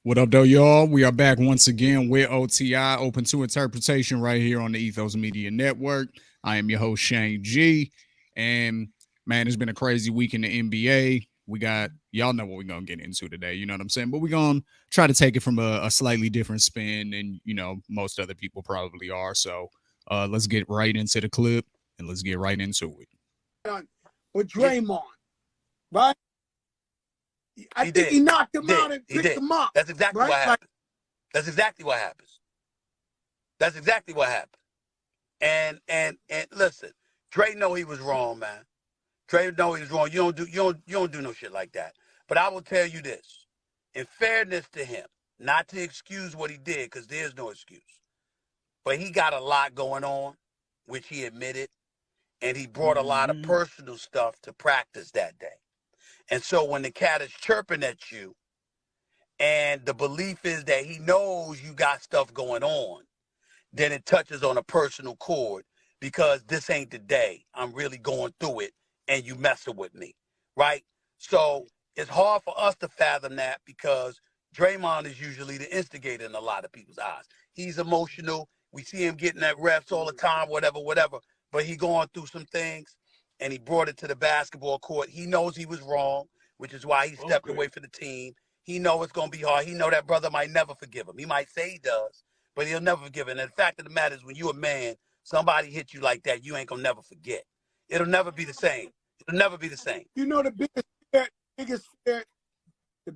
What up, though, y'all? We are back once again with OTI, open to interpretation, right here on the Ethos Media Network. I am your host, Shane G. And man, it's been a crazy week in the NBA. We got, y'all know what we're going to get into today. You know what I'm saying? But we're going to try to take it from a slightly different spin than, most other people probably are. So let's get right into the clip and let's get right into it. With Draymond, right? I He think he did. knocked He him out did. and He picked did. him up, That's exactly right? what happened. That's exactly what happens. That's exactly what happened. And listen, Dre know he was wrong, man. Dre know he was wrong. You don't do no shit like that. But I will tell you this, in fairness to him, not to excuse what he did, because there's no excuse. But he got a lot going on, which he admitted, and he brought a lot of personal stuff to practice that day. And so when the cat is chirping at you, and the belief is that he knows you got stuff going on, then it touches on a personal chord because this ain't the day. I'm really going through it and you messing with me, right? So it's hard for us to fathom that because Draymond is usually the instigator in a lot of people's eyes. He's emotional. We see him getting at refs all the time, whatever, but he going through some things and he brought it to the basketball court. He knows he was wrong, which is why he stepped away from the team. He know it's going to be hard. He know that brother might never forgive him. He might say he does, but he'll never forgive it. And the fact of the matter is, when you're a man, somebody hit you like that, you ain't gonna never forget. It'll never be the same. It'll never be the same. You know the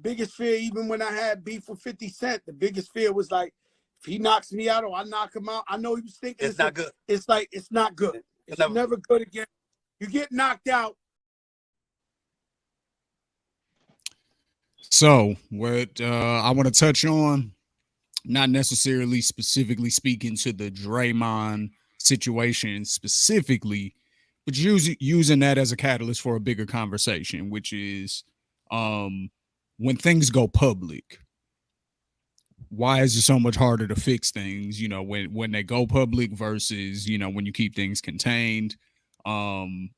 biggest fear, even when I had beef with 50 Cent, the biggest fear was like, if he knocks me out or I knock him out, I know he was thinking It's not good. it's like it's not good. It's never good again. You get knocked out. So, what I want to touch on, not necessarily specifically speaking to the Draymond situation specifically, but using that as a catalyst for a bigger conversation, which is when things go public, why is it so much harder to fix things, when they go public versus, when you keep things contained? Um,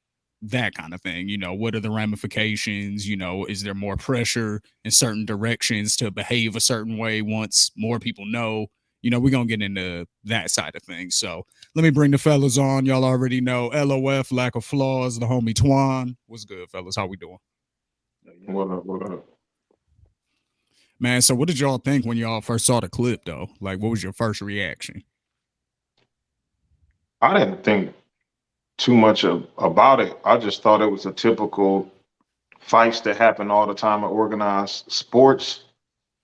that kind of thing. What are the ramifications? Is there more pressure in certain directions to behave a certain way once more people know? We're going to get into that side of things. So let me bring the fellas on. Y'all already know LOF, lack of flaws, the homie Twan. What's good, fellas? How we doing? What up? What up? Man, so what did y'all think when y'all first saw the clip, though? Like, what was your first reaction? I didn't think too much about it. I just thought it was a typical fights that happen all the time in organized sports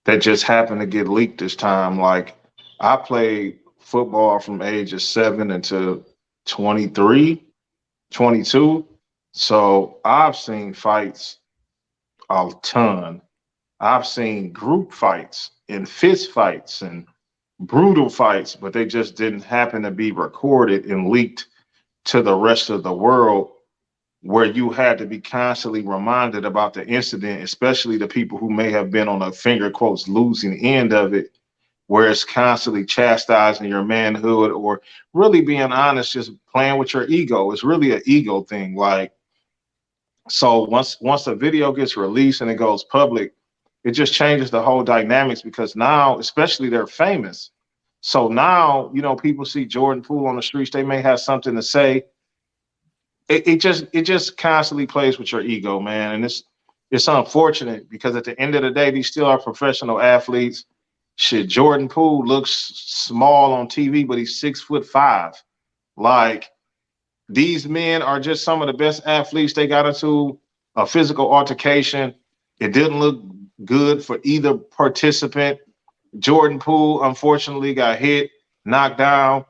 that just happened to get leaked this time. Like, I played football from ages 7 until 23, 22. So I've seen fights a ton. I've seen group fights and fist fights and brutal fights, but they just didn't happen to be recorded and leaked to the rest of the world, where you had to be constantly reminded about the incident, especially the people who may have been on a finger quotes losing end of it, where it's constantly chastising your manhood or really being honest, just playing with your ego. It's really an ego thing. Like, so once a video gets released and it goes public, it just changes the whole dynamics because now, especially they're famous. So now, people see Jordan Poole on the streets, they may have something to say. It just constantly plays with your ego, man. And it's unfortunate because at the end of the day, these still are professional athletes. Shit, Jordan Poole looks small on TV, but he's 6'5". Like, these men are just some of the best athletes. They got into a physical altercation. It didn't look good for either participant. Jordan Poole unfortunately got hit, knocked down.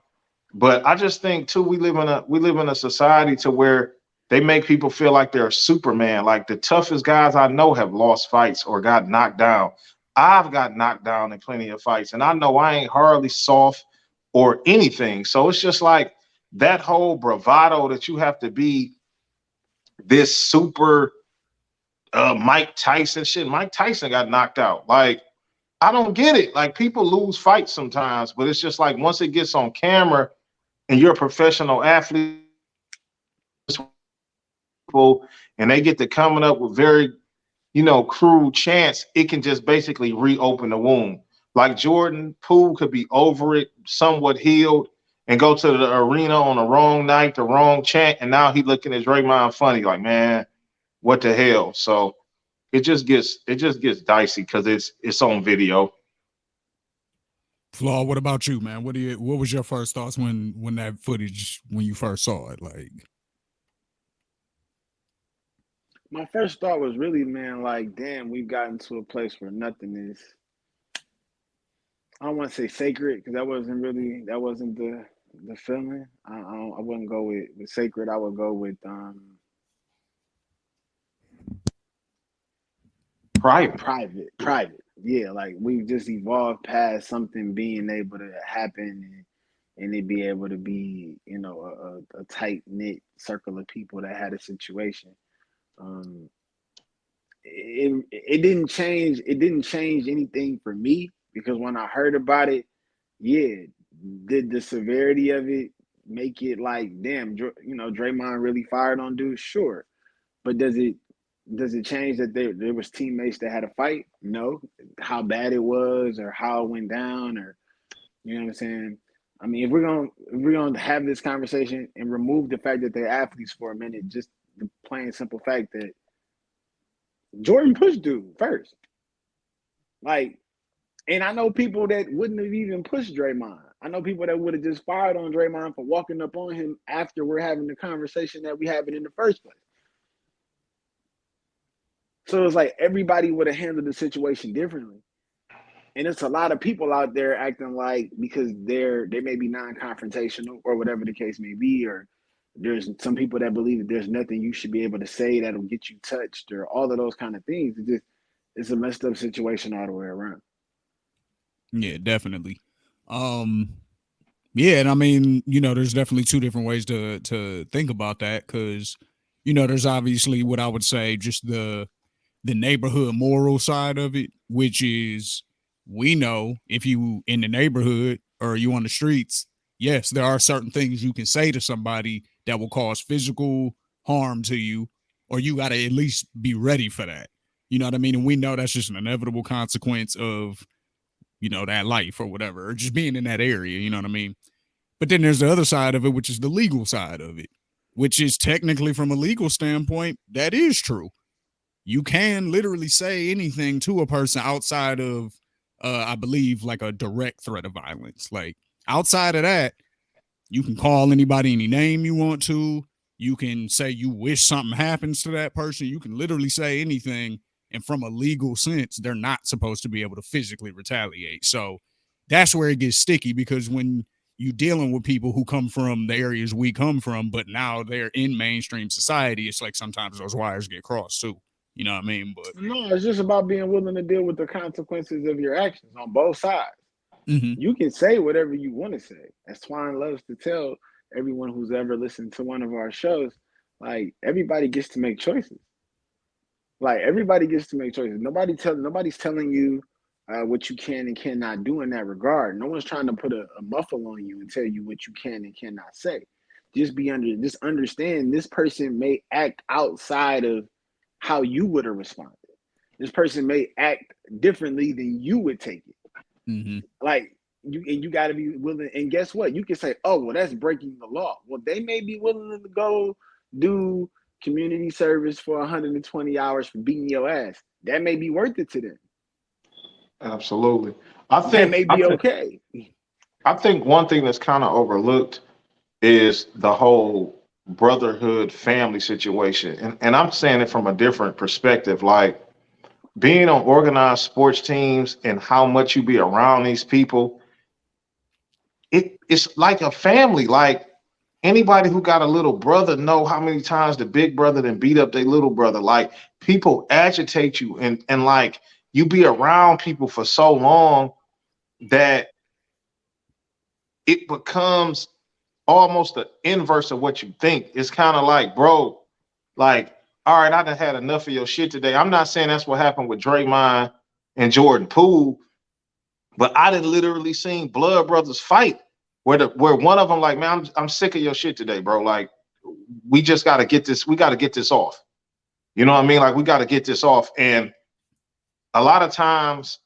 But I just think too, we live in a society to where they make people feel like they're Superman. Like, the toughest guys I know have lost fights or got knocked down. I've got knocked down in plenty of fights, and I know I ain't hardly soft or anything. So it's just like that whole bravado that you have to be this super Mike Tyson shit. Mike Tyson got knocked out. Like, I don't get it. Like, people lose fights sometimes, but it's just like once it gets on camera and you're a professional athlete and they get to coming up with very crude chants, it can just basically reopen the wound. Like Jordan Poole could be over it, somewhat healed, and go to the arena on the wrong night, the wrong chant, and now he looking at Draymond funny, like, man, what the hell? So it just gets dicey because it's on video. Flaw, what about you, man? What was your first thoughts when that footage, when you first saw it? Like, My first thought was really, man, like, damn, we've gotten to a place where nothing is. I don't want to say sacred because that wasn't the feeling. I wouldn't go with sacred. I would go with Private. private. Yeah, like we've just evolved past something being able to happen and it be able to be, a tight knit circle of people that had a situation. Um, it didn't change. It didn't change anything for me because when I heard about it, yeah, did the severity of it make it like, damn, Draymond really fired on dudes? Sure, but does it change that there was teammates that had a fight? No. How bad it was or how it went down or you know what I'm saying? I mean, if we're gonna have this conversation and remove the fact that they're athletes for a minute, just the plain simple fact that Jordan pushed dude first. Like, and I know people that wouldn't have even pushed Draymond. I know people that would have just fired on Draymond for walking up on him after we're having the conversation that we having in the first place. So it's like everybody would have handled the situation differently. And it's a lot of people out there acting like because they may be non-confrontational or whatever the case may be, or there's some people that believe that there's nothing you should be able to say that'll get you touched or all of those kind of things. It's a messed up situation all the way around. yeah, definitely. Um, yeah, and I mean, there's definitely two different ways to think about that because, there's obviously what I would say just the neighborhood moral side of it, which is we know if you in the neighborhood or you on the streets, yes, there are certain things you can say to somebody that will cause physical harm to you, or you got to at least be ready for that. You know what I mean? And we know that's just an inevitable consequence of, that life or whatever, or just being in that area. You know what I mean? But then there's the other side of it, which is the legal side of it, which is technically from a legal standpoint, that is true. You can literally say anything to a person outside of, I believe, like a direct threat of violence. Like outside of that, you can call anybody any name you want to. You can say you wish something happens to that person. You can literally say anything. And from a legal sense, they're not supposed to be able to physically retaliate. So that's where it gets sticky because when you're dealing with people who come from the areas we come from, but now they're in mainstream society, it's like sometimes those wires get crossed too. You know what I mean? But No, it's just about being willing to deal with the consequences of your actions on both sides. You can say whatever you want to say. As Twine loves to tell everyone who's ever listened to one of our shows, like everybody gets to make choices. Like everybody gets to make choices. Nobody's telling you what you can and cannot do in that regard. No one's trying to put a muffle on you and tell you what you can and cannot say. Just understand this person may act outside of how you would have responded. This person may act differently than you would take it. Like you got to be willing. And guess what? You can say, "Oh, well, that's breaking the law." Well, they may be willing to go do community service for 120 hours for beating your ass. That may be worth it to them. Absolutely. That may be okay. I think one thing that's kind of overlooked is the whole brotherhood family situation. And I'm saying it from a different perspective. Like being on organized sports teams and how much you be around these people, it's like a family. Like anybody who got a little brother know how many times the big brother then beat up their little brother. Like people agitate you and like you be around people for so long that it becomes almost the inverse of what you think. It's kind of like, bro, like, all right, I done had enough of your shit today. I'm not saying that's what happened with Draymond and Jordan Poole, but I done literally seen blood brothers fight where one of them like, man, I'm sick of your shit today, bro. Like, we just got to get this. We got to get this off. You know what I mean? Like we got to get this off. And a lot of times,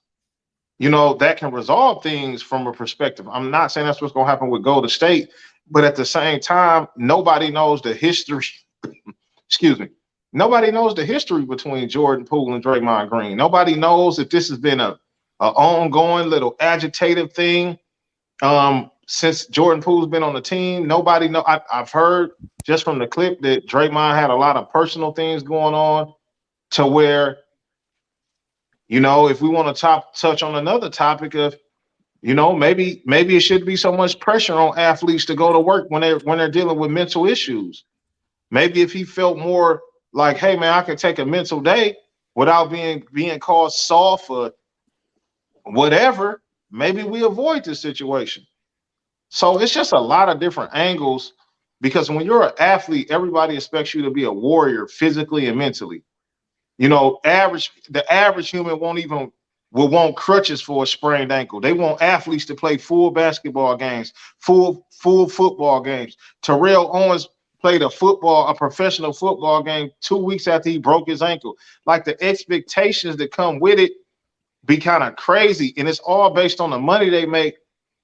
you know, that can resolve things from a perspective. I'm not saying that's what's going to happen with Golden State, but at the same time, nobody knows the history. Excuse me. Nobody knows the history between Jordan Poole and Draymond Green. Nobody knows if this has been a ongoing little agitative thing since Jordan Poole's been on the team. Nobody know. I've heard just from the clip that Draymond had a lot of personal things going on to where, you know, if we want to touch on another topic of, you know, maybe it should be so much pressure on athletes to go to work when they're dealing with mental issues. Maybe if he felt more like, hey man, I can take a mental day without being called soft or whatever, maybe we avoid this situation. So it's just a lot of different angles because when you're an athlete, everybody expects you to be a warrior physically and mentally. You know, the average human will want crutches for a sprained ankle. They want athletes to play full basketball games, full football games. Terrell Owens played a professional football game 2 weeks after he broke his ankle. Like the expectations that come with it be kind of crazy. And it's all based on the money they make,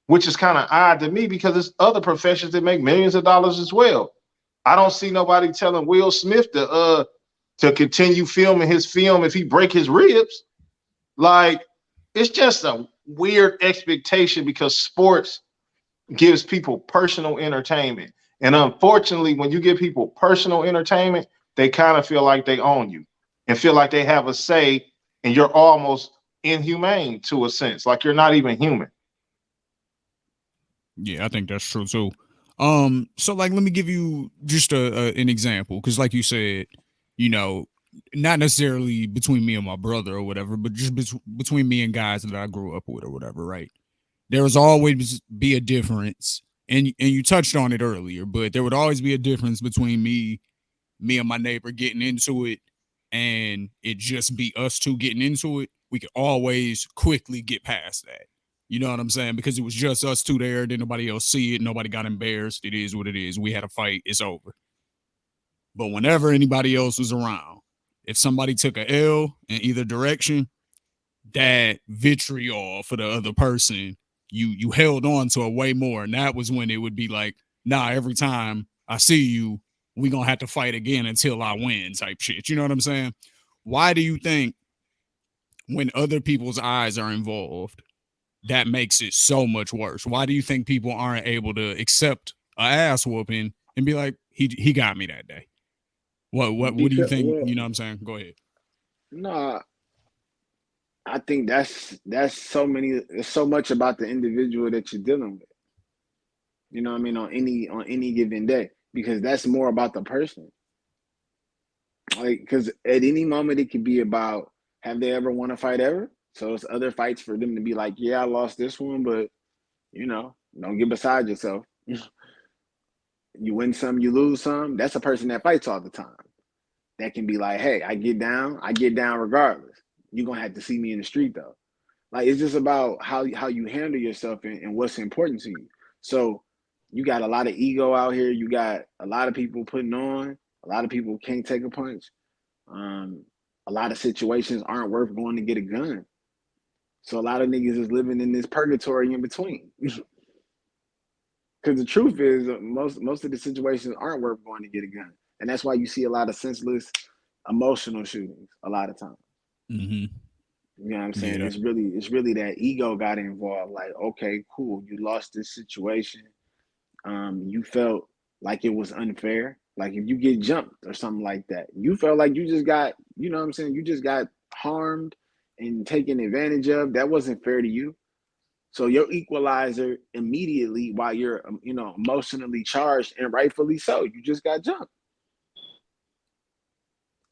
which is kind of odd to me because there's other professions that make millions of dollars as well. I don't see nobody telling Will Smith to continue filming his film if he break his ribs. Like, it's just a weird expectation because sports gives people personal entertainment. And unfortunately, when you give people personal entertainment, they kind of feel like they own you and feel like they have a say, and you're almost inhumane to a sense, like you're not even human. Yeah, I think that's true too. So like, let me give you just an example, because like you said, you know, not necessarily between me and my brother or whatever, but just between me and guys that I grew up with or whatever, right? There was always be a difference, and you touched on it earlier, but there would always be a difference between me and my neighbor getting into it, and it just be us two getting into it. We could always quickly get past that. You know what I'm saying? Because it was just us two there. Didn't nobody else see it. Nobody got embarrassed. It is what it is. We had a fight. It's over. But whenever anybody else was around, if somebody took a L in either direction, that vitriol for the other person, you held on to it way more. And that was when it would be like, nah, every time I see you, we gonna have to fight again until I win type shit. You know what I'm saying? Why do you think when other people's eyes are involved, that makes it so much worse? Why do you think people aren't able to accept a ass whooping and be like, he got me that day? What do you Because, think? well, You know what I'm saying? Go ahead. no, I think that's so many. It's so much about the individual that you're dealing with. You know what I mean, on any given day, because that's more about the person. Like, because at any moment it could be about, have they ever won a fight ever? So it's other fights for them to be like, yeah, I lost this one, but you know, don't get beside yourself. You win some, you lose some. That's a person that fights all the time. That can be like, hey, I get down regardless. You're gonna have to see me in the street though. Like, it's just about how you handle yourself and what's important to you. So you got a lot of ego out here. You got a lot of people putting on. A lot of people can't take a punch. Um, a lot of situations aren't worth going to get a gun. So a lot of niggas is living in this purgatory in between. Because the truth is, most of the situations aren't worth going to get a gun, and that's why you see a lot of senseless, emotional shootings a lot of times. Mm-hmm. You know what I'm saying? Yeah. It's really that ego got involved. Like, okay, cool, you lost this situation. You felt like it was unfair. Like if you get jumped or something like that, you felt like you just got, you know what I'm saying? You just got harmed and taken advantage of. That wasn't fair to you. So your equalizer immediately, while you're, emotionally charged, and rightfully so, you just got jumped.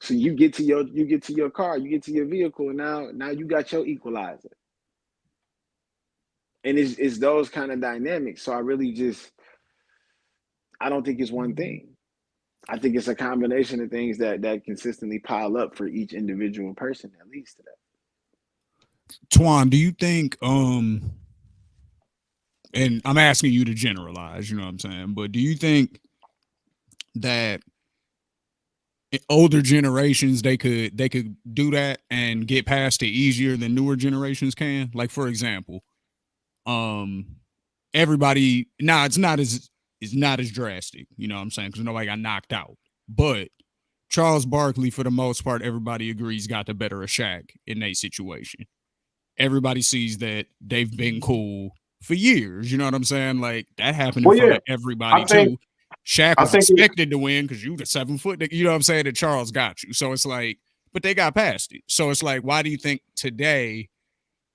So you get to your car, you get to your vehicle, and now you got your equalizer. And it's those kind of dynamics. So I don't think it's one thing. I think it's a combination of things that consistently pile up for each individual person that leads to that. Twan, do you think and I'm asking you to generalize, you know what I'm saying, but do you think that older generations they could do that and get past it easier than newer generations can. Like for example, everybody it's not as drastic, you know what I'm saying? Because nobody got knocked out. But Charles Barkley, for the most part, everybody agrees got the better of Shaq in that situation. Everybody sees that they've been cool for years. You know what I'm saying? Like that happened in front of everybody too. Shaq was expected to win because you the 7 foot. You know what I'm saying? That Charles got you. So it's like, but they got past it. So it's like, why do you think today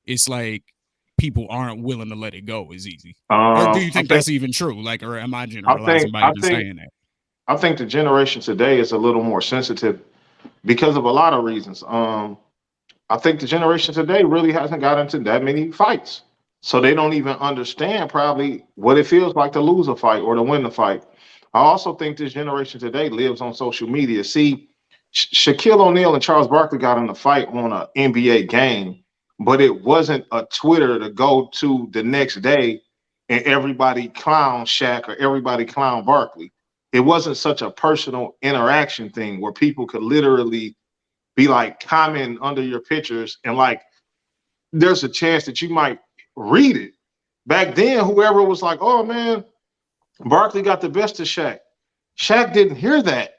it's like people aren't willing to let it go as easy? Or do you think that's even true? Like, or am I generalizing by even saying that? I think the generation today is a little more sensitive because of a lot of reasons. I think the generation today really hasn't got into that many fights. So they don't even understand probably what it feels like to lose a fight or to win the fight. I also think this generation today lives on social media. See, Shaquille O'Neal and Charles Barkley got in a fight on an NBA game, but it wasn't a Twitter to go to the next day and everybody clown Shaq or everybody clown Barkley. It wasn't such a personal interaction thing where people could literally be like commenting under your pictures and like there's a chance that you might read it. Back then, whoever was like, oh man, Barkley got the best of Shaq. Shaq didn't hear that.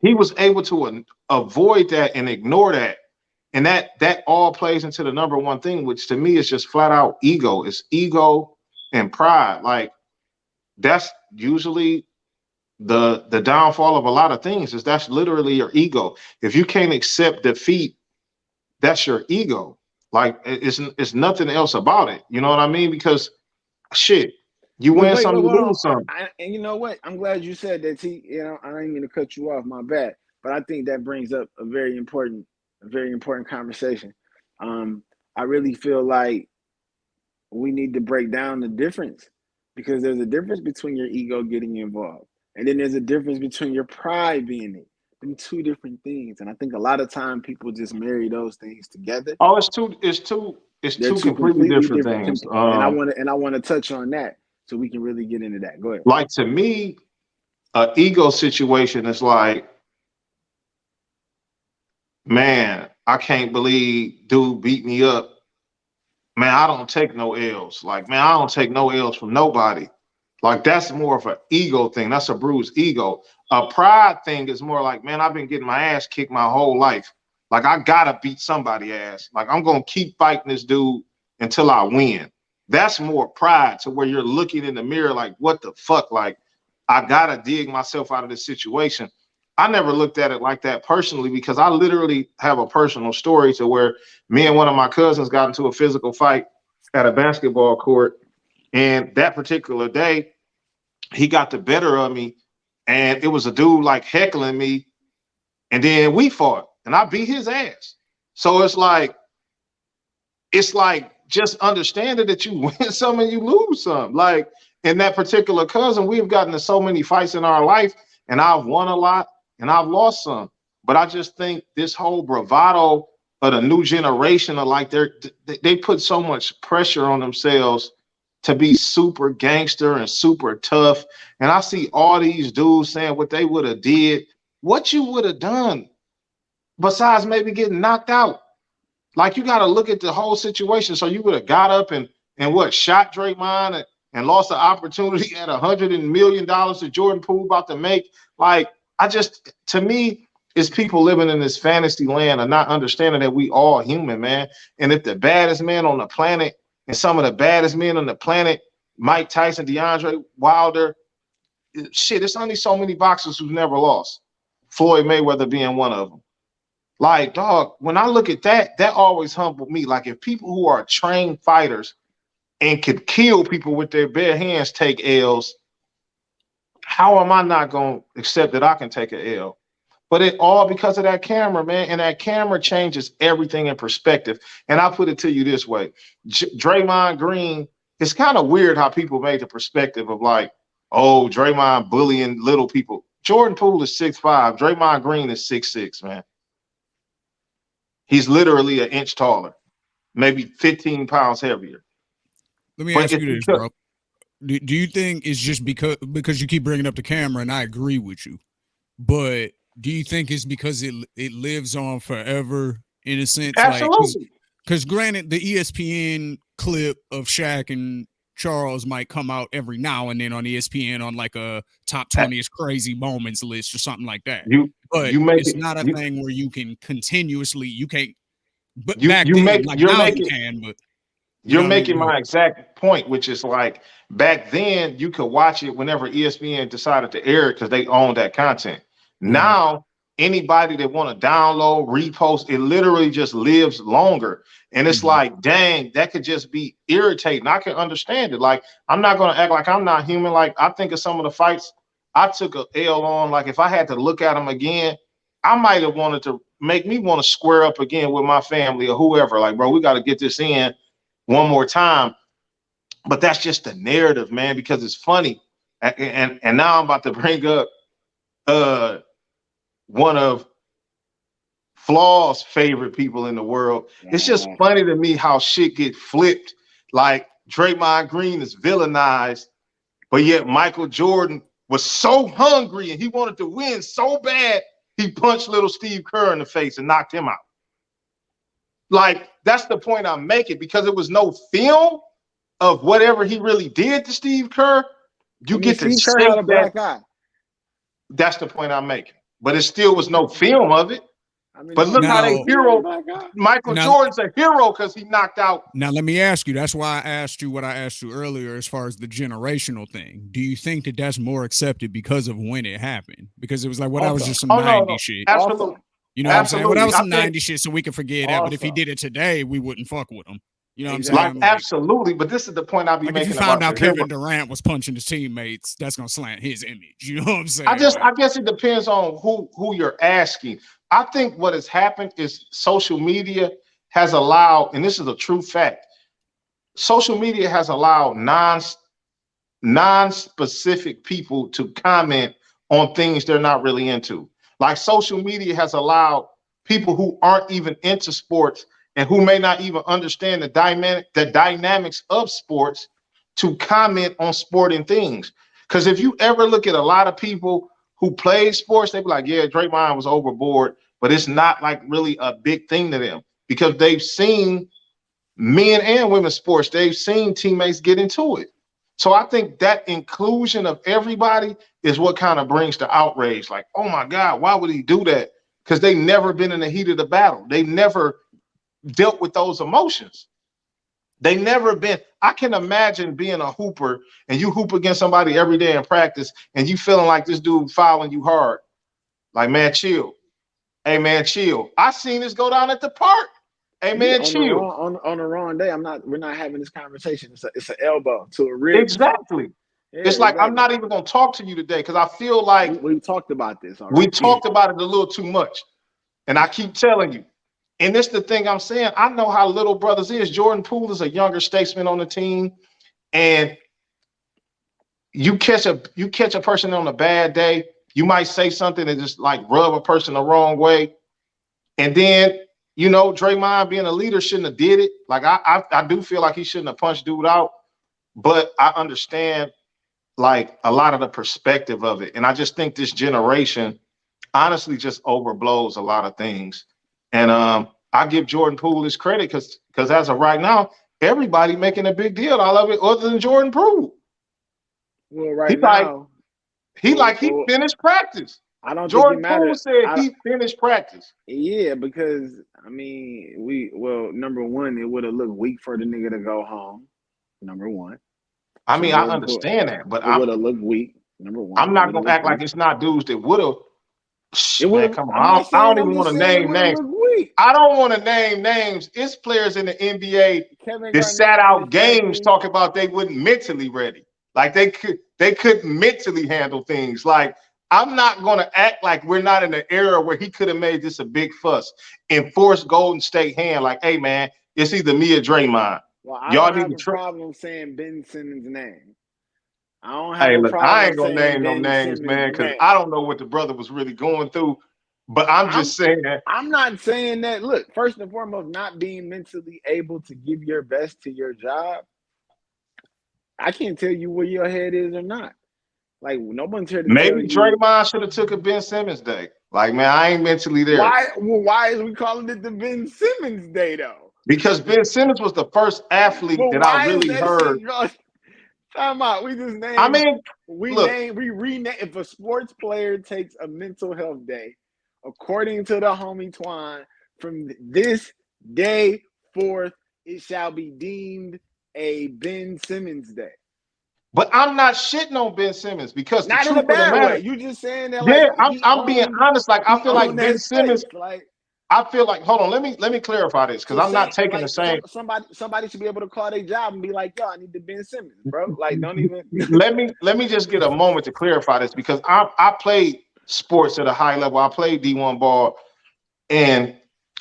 He was able to avoid that and ignore that. And that all plays into the number one thing, which to me is just flat out ego. It's ego and pride. Like that's usually the downfall of a lot of things is that's literally your ego. If you can't accept defeat, that's your ego. Like it's nothing else about it. You know what I mean? Because shit, you win something, you lose something. And you know what? I'm glad you said that, T. You know, I didn't mean to cut you off, my bad. But I think that brings up a very important conversation. I really feel like we need to break down the difference because there's a difference between your ego getting involved. And then there's a difference between your pride being it. Them two different things. And I think a lot of time people just marry those things together. Oh, it's two completely different things. And I want to touch on that so we can really get into that. Go ahead. Like to me, an ego situation is like, man, I can't believe dude beat me up. Man, I don't take no L's. Like, man, I don't take no L's from nobody. Like that's more of an ego thing. That's a bruised ego. A pride thing is more like, man, I've been getting my ass kicked my whole life. Like I gotta beat somebody's ass. Like I'm gonna keep fighting this dude until I win. That's more pride to where you're looking in the mirror like, what the fuck? Like I gotta dig myself out of this situation. I never looked at it like that personally because I literally have a personal story to where me and one of my cousins got into a physical fight at a basketball court. And that particular day, he got the better of me. And it was a dude like heckling me. And then we fought and I beat his ass. So it's like just understanding that you win some and you lose some. Like in that particular cousin, we've gotten to so many fights in our life and I've won a lot and I've lost some. But I just think this whole bravado of the new generation are like they put so much pressure on themselves to be super gangster and super tough. And I see all these dudes saying what they would have did, what you would have done besides maybe getting knocked out. Like you got to look at the whole situation. So you would have got up and shot Draymond and lost the opportunity at $100 million that Jordan Poole about to make. Like to me, it's people living in this fantasy land and not understanding that we all human, man. And if the baddest man on the planet and some of the baddest men on the planet, Mike Tyson, DeAndre Wilder, shit, it's only so many boxers who've never lost. Floyd Mayweather being one of them. Like, dog, when I look at that, that always humbled me. Like, if people who are trained fighters and could kill people with their bare hands take L's, how am I not going to accept that I can take an L? But it all because of that camera, man. And that camera changes everything in perspective. And I'll put it to you this way. Draymond Green, it's kind of weird how people made the perspective of like, oh, Draymond bullying little people. Jordan Poole is 6'5". Draymond Green is 6'6", man. He's literally an inch taller, maybe 15 pounds heavier. Let me ask you this, bro. Do you think it's just because you keep bringing up the camera, and I agree with you, but Do you think it's because it lives on forever in a sense? Like, Absolutely. because granted, the ESPN clip of Shaq and Charles might come out every now and then on ESPN on like a top 20th crazy moments list or something like that. But You make it's it. not a thing where you can continuously. You can't. But You back you then, make like you're now, you making can. But you you're know what I mean? making my exact point, which is like back then you could watch it whenever ESPN decided to air it because they own that content. Now anybody that want to download, repost, it literally just lives longer. And it's like, dang, that could just be irritating. I can understand it. Like, I'm not gonna act like I'm not human. Like, I think of some of the fights I took a L on. Like, if I had to look at them again, I might have wanted to make me want to square up again with my family or whoever. Like, bro, we got to get this in one more time. But that's just the narrative, man, because it's funny. And now I'm about to bring up one of Flaw's favorite people in the world. It's just funny to me how shit get flipped. Like Draymond Green is villainized, but yet Michael Jordan was so hungry and he wanted to win so bad, he punched little Steve Kerr in the face and knocked him out. Like, that's the point I'm making, because it was no film of whatever he really did to Steve Kerr. You get to Steve Kerr say had a black eye. That's the point I'm making. But it still was no film of it. But look how they hero. Michael Jordan's a hero because he knocked out. Now, let me ask you. That's why I asked you what I asked you earlier as far as the generational thing. Do you think that that's more accepted because of when it happened? Because it was like, well, that was just some 90s shit. Absolutely. You know what I'm saying? Well, that was some 90s think, shit, so we can forget that. But if he did it today, we wouldn't fuck with him. You know what I'm saying? Like, absolutely. But this is the point I'll be making. If you found out Kevin Durant was punching his teammates, that's gonna slant his image. You know what I'm saying? I guess it depends on who you're asking. I think what has happened is social media has allowed, and this is a true fact, social media has allowed non-specific people to comment on things they're not really into. Like, social media has allowed people who aren't even into sports and who may not even understand the dynamics of sports to comment on sporting things. Because if you ever look at a lot of people who play sports, they be like, yeah, Draymond was overboard, but it's not like really a big thing to them because they've seen men and women's sports. They've seen teammates get into it. So I think that inclusion of everybody is what kind of brings the outrage. Like, oh my God, why would he do that? Because they've never been in the heat of the battle. They never dealt with those emotions. They never been. I can imagine being a hooper and you hoop against somebody every day in practice and you feeling like this dude fouling you hard. Like, man, chill. Hey, man, chill. I seen this go down at the park. Hey, man, chill. On the wrong day, we're not having this conversation. It's an elbow to a rib. Exactly. Yeah, it's like, I'm not even going to talk to you today because I feel like we talked about this already. We talked about it a little too much. And I keep telling you. And this is the thing I'm saying. I know how little brothers is. Jordan Poole is a younger statesman on the team. And you catch a person on a bad day, you might say something and just like rub a person the wrong way. And then, you know, Draymond being a leader shouldn't have did it. Like, I do feel like he shouldn't have punched dude out. But I understand like a lot of the perspective of it. And I just think this generation honestly just overblows a lot of things. And I give Jordan Poole his credit because as of right now, everybody making a big deal out of it other than Jordan Poole. Well, he finished practice. I don't Jordan think it matters. Poole said he finished practice. Yeah, because I mean, number one, it would have looked weak for the nigga to go home. Number one. I mean, I understand that, but it would have looked weak. Number one. I'm not gonna act like it's not dudes that would have. Man, come on. I don't even want to name names. I don't want to name names. It's players in the NBA that sat out games talking about they wasn't mentally ready. Like they couldn't mentally handle things. Like, I'm not going to act like we're not in an era where he could have made this a big fuss and forced Golden State hand. Like, hey man, it's either me or Draymond. Well, I don't have a problem saying Ben Simmons' name. I don't have a problem. I ain't gonna name no names, man, because I don't know what the brother was really going through. But I'm just saying that. I'm not saying that. Look, first and foremost, not being mentally able to give your best to your job. I can't tell you where your head is or not. Like no one's here to tell Maybe you Draymond should have took a Ben Simmons day. Like, man, I ain't mentally there. why is we calling it the Ben Simmons Day though? Because Ben Simmons was the first athlete Well, that I why is really that heard. shit going? Time out. We just named. I mean, we look, rename. If a sports player takes a mental health day, according to the homie Twine, from this day forth, it shall be deemed a Ben Simmons Day. but I'm not shitting on Ben Simmons because the Not in a truth of the bad matter. way. You just saying that Yeah, like I'm being honest. Like I he feel like owned Ben that Simmons. space. Like I feel like hold on. Let me clarify this because so I'm not say taking the like same. somebody should be able to call their job and be like, yo, I need the Ben Simmons, bro. Like don't even. Let me just get a moment to clarify this because I played sports at a high level. I played D1 ball, and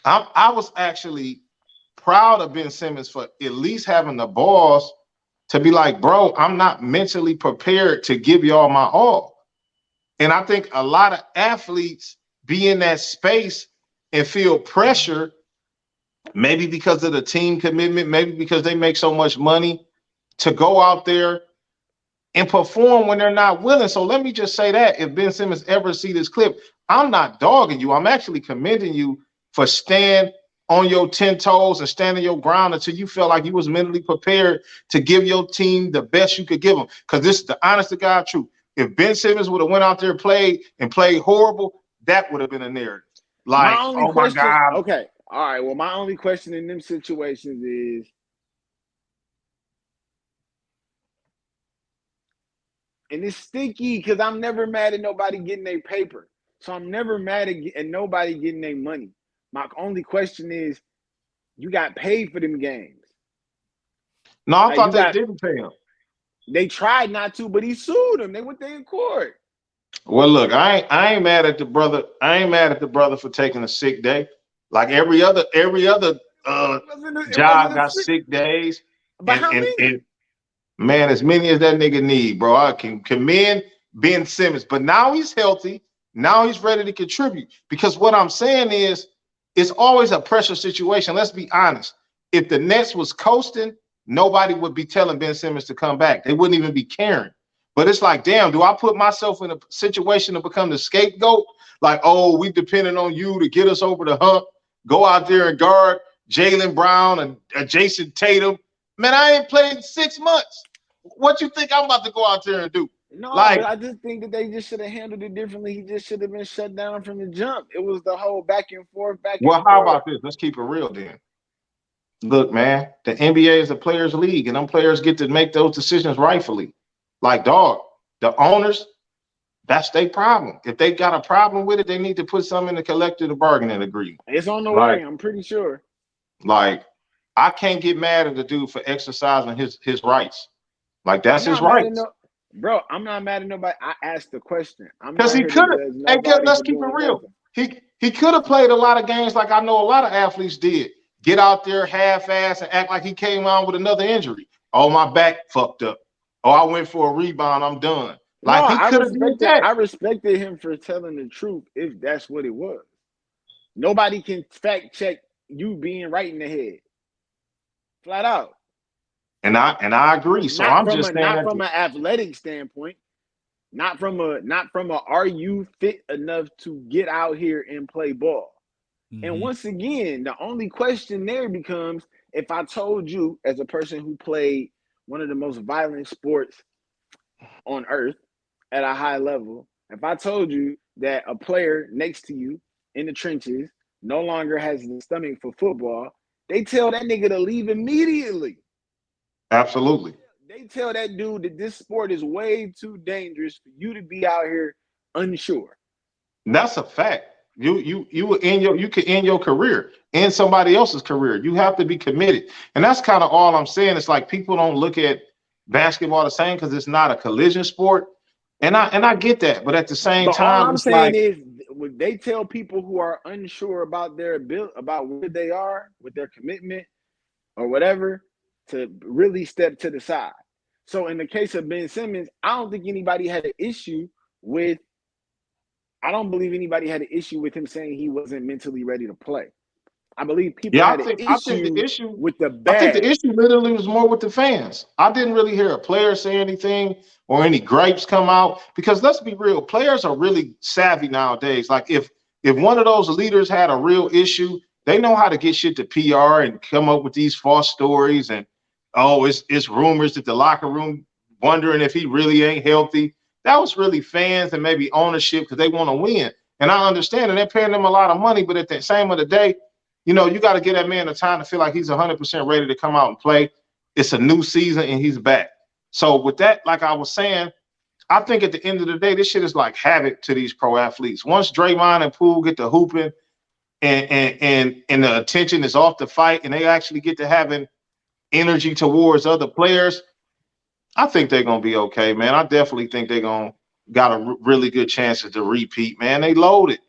I was actually proud of Ben Simmons for at least having the balls to be like, bro, I'm not mentally prepared to give y'all my all. And I think a lot of athletes be in that space and feel pressure, maybe because of the team commitment, maybe because they make so much money to go out there and perform when they're not willing. So let me just say that if Ben Simmons ever see this clip, I'm not dogging you. I'm actually commending you for stand on your 10 toes and standing your ground until you felt like you was mentally prepared to give your team the best you could give them. Because this is the honest to God truth. If Ben Simmons would have went out there and played horrible, that would have been a narrative. Like, My only oh my question, God. okay, all right. Well, my only question in them situations is, and it's sticky because I'm never mad at nobody getting their paper, so I'm never mad at nobody getting their money. My only question is, you got paid for them games. No, I Like thought they didn't pay him. they tried not to, but he sued them. They went there in court. Well, look, I ain't mad at the brother. I ain't mad at the brother for taking a sick day. Like every other It job wasn't a got sick, sick days. but how many? And man, as many as that nigga need, bro. I can commend Ben Simmons, but now he's healthy. Now he's ready to contribute. Because what I'm saying is, it's always a pressure situation. Let's be honest. If the Nets was coasting, nobody would be telling Ben Simmons to come back. They wouldn't even be caring. But it's like, damn, do I put myself in a situation to become the scapegoat? Like, oh, we depending on you to get us over the hump. Go out there and guard Jaylen Brown and Jason Tatum. Man, I ain't played in 6 months. What you think I'm about to go out there and do? No, Like, but I just think that they just should have handled it differently. He just should have been shut down from the jump. It was the whole back and forth, back and well, how forth. about this? Let's keep it real then. Look, man, the NBA is a players' league, and them players get to make those decisions rightfully. Like, dog, the owners, that's their problem. If they got a problem with it, they need to put something in the collective bargaining agreement. It's on the Like, way. I'm pretty sure. like, I can't get mad at the dude for exercising his rights. Like, that's I'm his not mad at rights. no, bro. I'm not mad at nobody. I asked the question. I'm Because not he here to could have, judge hey, nobody let's for keep it doing real. nothing. He could have played a lot of games like I know a lot of athletes did. Get out there half-ass and act like he came on with another injury. Oh, my back fucked up. Oh, I went for a rebound. I'm done. No, Like he could have did that. I respected him for telling the truth if that's what it was. Nobody can fact check you being right in the head. Flat out. And I agree. So I'm just saying Not that from an athletic standpoint. Not from a are you fit enough to get out here and play ball? Mm-hmm. And once again, the only question there becomes, if I told you as a person who played one of the most violent sports on earth at a high level, if I told you that a player next to you in the trenches no longer has the stomach for football, they tell that nigga to leave immediately. Absolutely. They tell that dude that this sport is way too dangerous for you to be out here unsure. That's a fact. You could end your career, end somebody else's career. You have to be committed. And that's kind of all I'm saying. It's like people don't look at basketball the same because it's not a collision sport. And I get that, but at the same time, all I'm it's saying like, is when they tell people who are unsure about their ability, about where they are with their commitment or whatever, to really step to the side. So in the case of Ben Simmons, I don't think anybody had an issue with. I don't believe anybody had an issue with him saying he wasn't mentally ready to play. I believe people Yeah, had an issue with the I think bad. the issue literally was more with the fans. I didn't really hear a player say anything or any gripes come out because let's be real, players are really savvy nowadays. Like if one of those leaders had a real issue, they know how to get shit to PR and come up with these false stories and it's rumors that the locker room wondering if he really ain't healthy. That was really fans and maybe ownership because they want to win. And I understand and they're paying them a lot of money, but at the same of the day, you know, you got to give that man the time to feel like he's 100% ready to come out and play. It's a new season and he's back. So with that, like I was saying, I think at the end of the day, this shit is like havoc to these pro athletes. Once Draymond and Poole get to hooping and the attention is off the fight and they actually get to having energy towards other players, I think they're gonna be okay, man. I definitely think they're gonna got a really good chances to repeat, man. They loaded.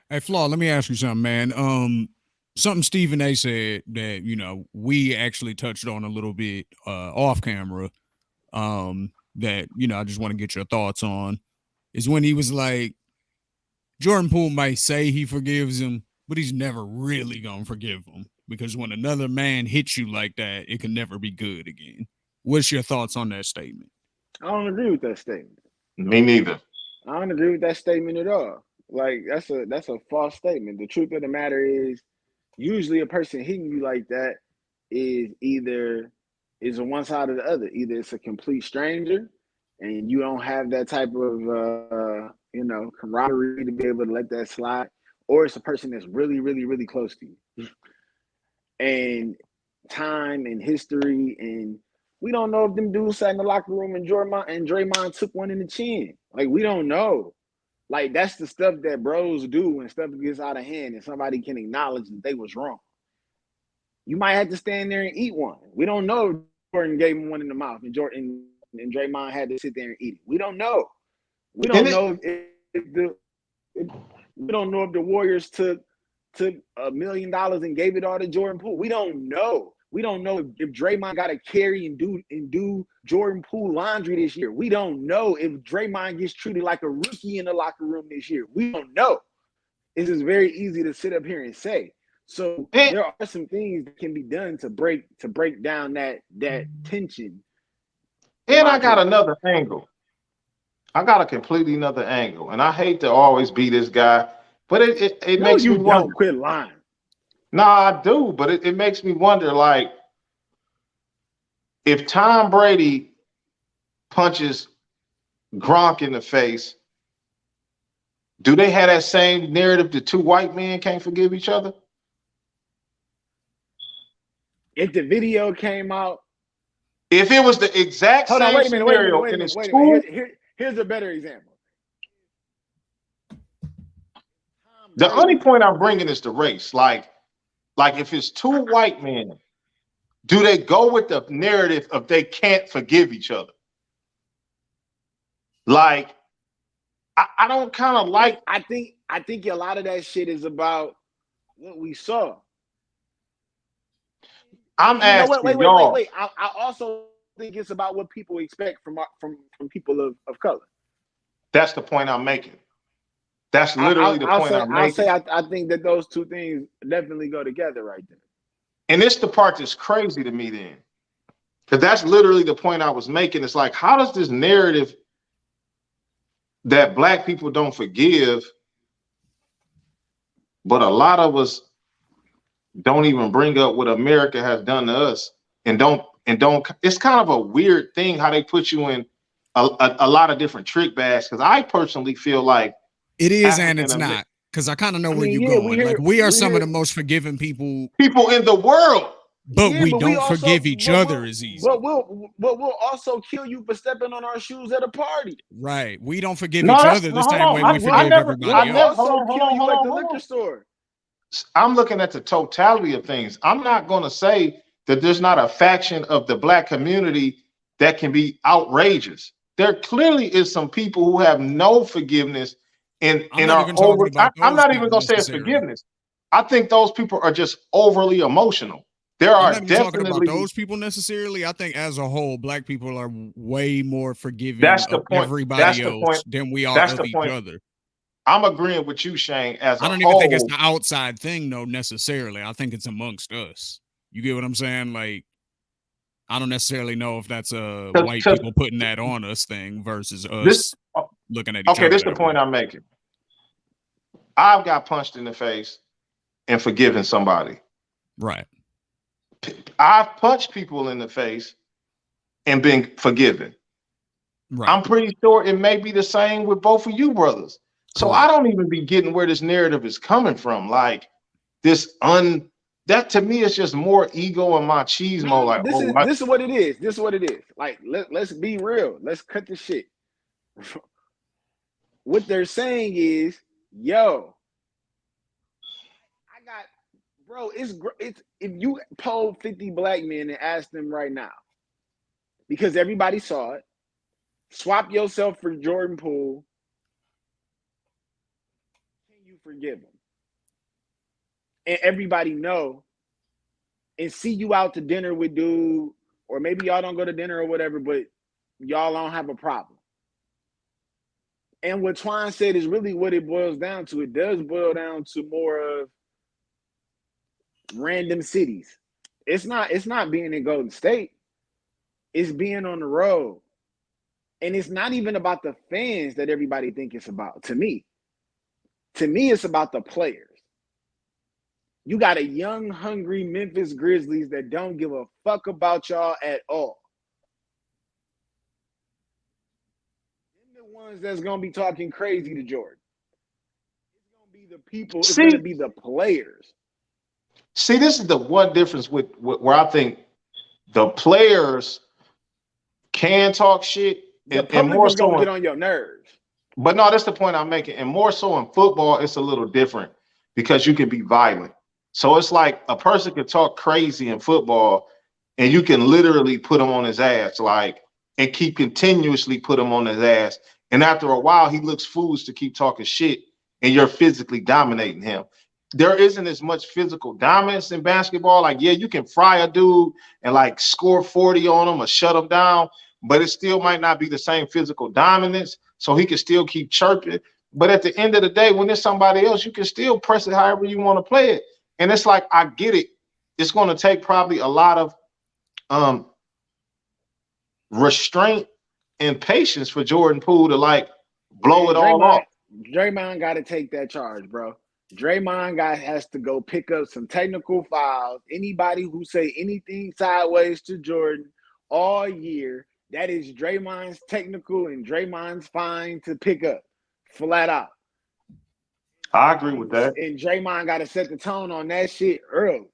Hey, Flaw, let me ask you something, man. Something Stephen A said that, you know, we actually touched on a little bit off camera. That, you know, I just want to get your thoughts on is when he was like, Jordan Poole might say he forgives him, but he's never really gonna forgive him because when another man hits you like that, it can never be good again. What's your thoughts on that statement? I don't agree with that statement. Me neither. I don't agree with that statement at all. Like that's a false statement. The truth of the matter is, usually a person hitting you like that is either is on one side or the other. Either it's a complete stranger, and you don't have that type of camaraderie to be able to let that slide, or it's a person that's really, really, really close to you. And time and history, and we don't know if them dudes sat in the locker room and Draymond took one in the chin. Like we don't know. Like that's the stuff that bros do when stuff gets out of hand and somebody can acknowledge that they was wrong. You might have to stand there and eat one. We don't know if Jordan gave him one in the mouth and Jordan and Draymond had to sit there and eat it. We don't know. We don't know we don't know if the Warriors took $1 million and gave it all to Jordan Poole. We don't know. We don't know if Draymond got to carry and do Jordan Poole laundry this year. We don't know if Draymond gets treated like a rookie in the locker room this year. We don't know. It's just very easy to sit up here and say. So there are some things that can be done to break down that tension. And I got another angle. I got a completely another angle. And I hate to always be this guy, but it makes me wonder. Don't quit lying. No, I do, but it makes me wonder, like, if Tom Brady punches Gronk in the face, do they have that same narrative that two white men can't forgive each other? If the video came out. If it was the exact same scenario and it's two. Here's a better example. The only point I'm bringing is the race. Like if it's two white men, do they go with the narrative of they can't forgive each other? Like, I don't kind of like. I think a lot of that shit is about what we saw. I'm asking y'all. Wait. I also think it's about what people expect from people of color. That's the point I'm making. That's literally the point I'm making. I think that those two things definitely go together right there. And it's the part that's crazy to me then. Because that's literally the point I was making. It's like, how does this narrative that black people don't forgive, but a lot of us don't even bring up what America has done to us and don't, it's kind of a weird thing how they put you in a lot of different trick bags. Because I personally feel like it is and it's not. Because I kind of know where you're going. We are some of the most forgiving people in the world. But we don't forgive each other as easy. But we'll also kill you for stepping on our shoes at a party. Right. We don't forgive each other the same way we forgive everybody else. Also kill you at the liquor store. I'm looking at the totality of things. I'm not going to say that there's not a faction of the black community that can be outrageous. There clearly is some people who have no forgiveness and are over. I'm not even going to say it's forgiveness. I think those people are just overly emotional. There are definitely talking about those people necessarily. I think as a whole, black people are way more forgiving of everybody else than we are of each other. I'm agreeing with you, Shane, as I a don't even think it's whole. the outside thing, though, necessarily. I think it's amongst us. You get what I'm saying? Like, I don't necessarily know if that's a white people putting that on us thing versus us looking at each other. Okay, this is the point I'm making. I've got punched in the face and forgiven somebody. Right. I've punched people in the face and been forgiven. Right. I'm pretty sure it may be the same with both of you brothers. So Correct. I don't even be getting where this narrative is coming from. Like that to me is just more ego and machismo. No, like, this is what it is. This is what it is. Like, let's be real. Let's cut the shit. What they're saying is, yo, I got, bro. It's if you poll 50 black men and ask them right now, because everybody saw it. Swap yourself for Jordan Poole. Can you forgive him? And everybody know and see you out to dinner with dude, or maybe y'all don't go to dinner or whatever, but y'all don't have a problem. And what Twine said is really what it boils down to. It does boil down to more of random cities. It's not being in Golden State. It's being on the road. And it's not even about the fans that everybody think it's about. To me, it's about the players. You got a young, hungry Memphis Grizzlies that don't give a fuck about y'all at all. They're the ones that's going to be talking crazy to Jordan. It's going to be the people. It's going to be the players. See, this is the one difference with where I think the players can talk shit. The public is going to get on your nerves. But no, that's the point I'm making. And more so in football, it's a little different because you can be violent. So it's like a person can talk crazy in football and you can literally put him on his ass, like, and keep continuously put him on his ass. And after a while, he looks foolish to keep talking shit and you're physically dominating him. There isn't as much physical dominance in basketball. Like, yeah, you can fry a dude and like score 40 on him or shut him down, but it still might not be the same physical dominance. So he can still keep chirping. But at the end of the day, when there's somebody else, you can still press it however you want to play it. And it's like, I get it. It's going to take probably a lot of restraint and patience for Jordan Poole to like blow it all off. Draymond got to take that charge, bro. Draymond has to go pick up some technical fouls. Anybody who say anything sideways to Jordan all year, that is Draymond's technical and Draymond's fine to pick up, flat out. I agree with that. And Draymond got to set the tone on that shit early.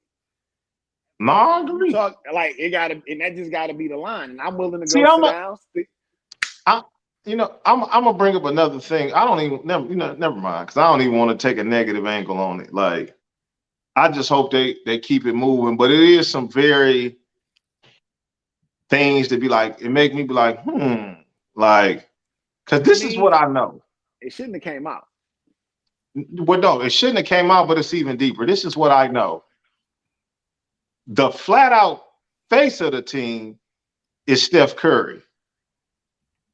No, I agree. Like it got to, and that just got to be the line. And I'm willing to go sit down. I'm gonna bring up another thing. I don't even never mind, because I don't even want to take a negative angle on it. Like, I just hope they keep it moving. But it is some very things to be like, it make me be like, like, because this is what I know. It shouldn't have came out. Well, no, it shouldn't have came out, but it's even deeper. This is what I know. The flat out face of the team is Steph Curry.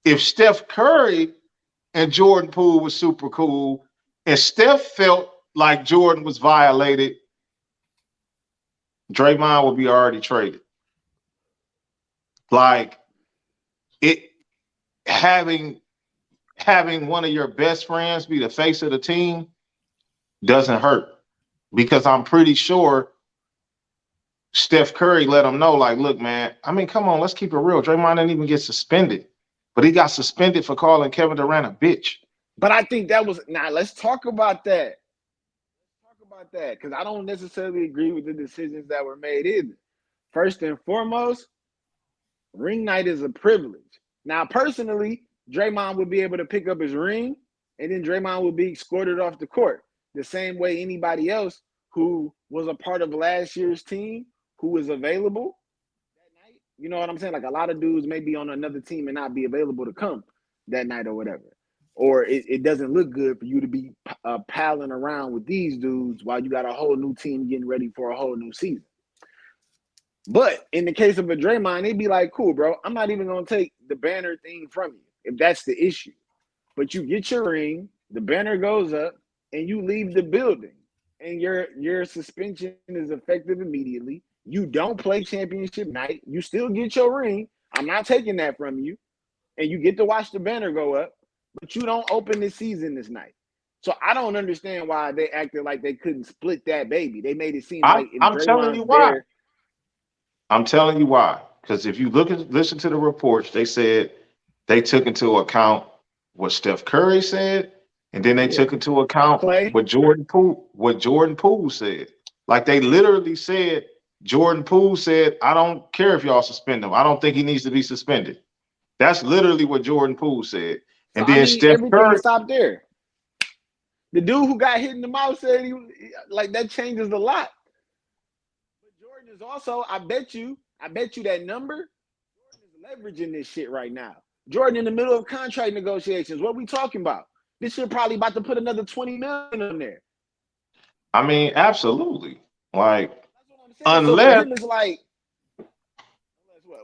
If Steph Curry and Jordan Poole was super cool, and Steph felt like Jordan was violated, Draymond would be already traded. Like, it having one of your best friends be the face of the team doesn't hurt, because I'm pretty sure Steph Curry let him know, like, look, man, I mean, come on, let's keep it real. Draymond didn't even get suspended, but he got suspended for calling Kevin Durant a bitch. But I think that was, let's talk about that. Because I don't necessarily agree with the decisions that were made either. First and foremost, ring night is a privilege. Now, personally, Draymond would be able to pick up his ring, and then Draymond would be escorted off the court the same way anybody else who was a part of last year's team who was available that night. You know what I'm saying? Like, a lot of dudes may be on another team and not be available to come that night or whatever. Or it doesn't look good for you to be palling around with these dudes while you got a whole new team getting ready for a whole new season. But in the case of a Draymond, they'd be like, cool, bro, I'm not even going to take the banner thing from you if that's the issue. But you get your ring, the banner goes up, and you leave the building, and your suspension is effective immediately. You don't play championship night. You still get your ring. I'm not taking that from you. And you get to watch the banner go up, but you don't open the season this night. So I don't understand why they acted like they couldn't split that baby. They made it seem like if I'm telling you Draymond's why. there. I'm telling you why. Because if you listen to the reports, they said they took into account what Steph Curry said, and then they took into account Clay. what Jordan Poole said. Like they literally said, Jordan Poole said, I don't care if y'all suspend him. I don't think he needs to be suspended. That's literally what Jordan Poole said. So And then Steph everything Curry. stopped there. The dude who got hit in the mouth said like that changes a lot. But Jordan is also, I bet you that number, Jordan is leveraging this shit right now. Jordan in the middle of contract negotiations. What are we talking about? This shit probably about to put another $20 million on there. I mean, absolutely. Like, that's what I'm saying. So for him, it's like,